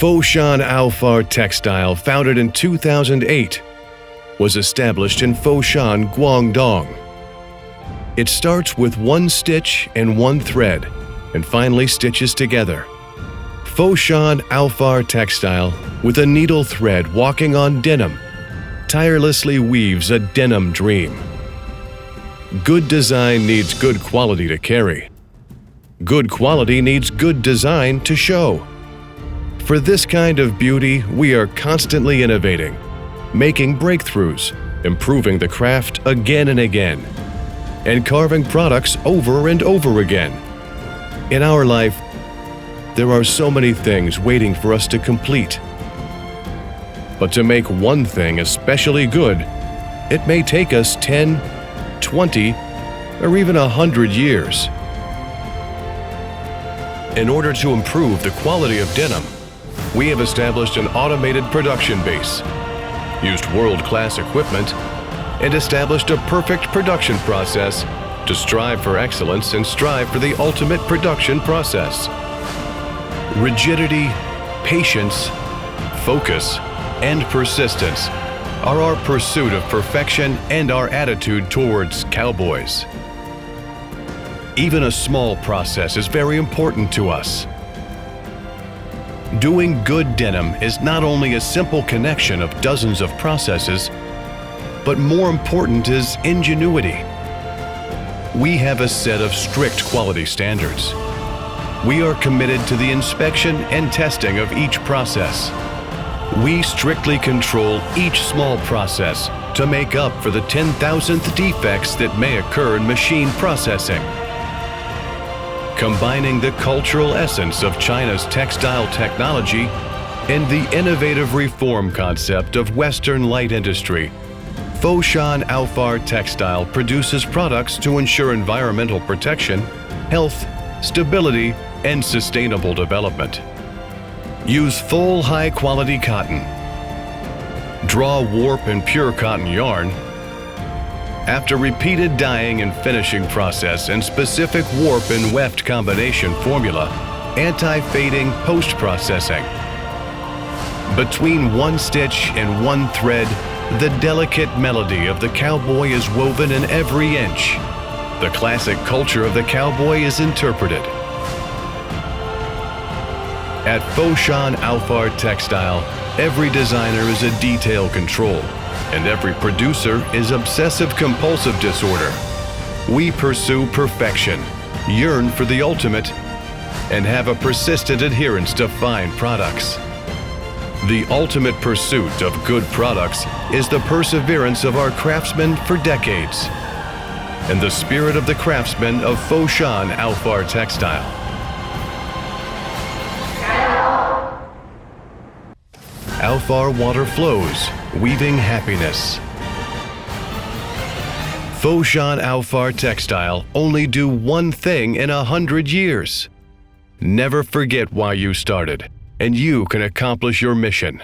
Foshan Aufar Textile, founded in 2008, was established in Foshan, Guangdong. It starts with one stitch and one thread, and finally stitches together. Foshan Aufar Textile, with a needle thread walking on denim, tirelessly weaves a denim dream. Good design needs good quality to carry. Good quality needs good design to show. For this kind of beauty, we are constantly innovating, making breakthroughs, improving the craft again and again, and carving products over and over again. In our life, there are so many things waiting for us to complete. But to make one thing especially good, it may take us 10, 20, or even 100 years. In order to improve the quality of denim, we have established an automated production base, used world-class equipment, and established a perfect production process to strive for excellence and strive for the ultimate production process. Rigidity, patience, focus, and persistence are our pursuit of perfection and our attitude towards cowboys. Even a small process is very important to us. Doing good denim is not only a simple connection of dozens of processes, but more important is ingenuity. We have a set of strict quality standards. We are committed to the inspection and testing of each process. We strictly control each small process to make up for the 10,000th defects that may occur in machine processing. Combining the cultural essence of China's textile technology and the innovative reform concept of Western light industry, Foshan Aufar Textile produces products to ensure environmental protection, health, stability, and sustainable development. Use full high-quality cotton. Draw warp and pure cotton yarn. After repeated dyeing and finishing process and specific warp and weft combination formula, anti-fading post-processing. Between one stitch and one thread, the delicate melody of the cowboy is woven in every inch. The classic culture of the cowboy is interpreted. At Foshan Aufar Textile, every designer is a detail control, and every producer is obsessive-compulsive disorder. We pursue perfection, yearn for the ultimate, and have a persistent adherence to fine products. The ultimate pursuit of good products is the perseverance of our craftsmen for decades, and the spirit of the craftsmen of Foshan Aufar Textile. Aufar water flows, weaving happiness. Foshan Aufar Textile only do one thing in 100 years. Never forget why you started, and you can accomplish your mission.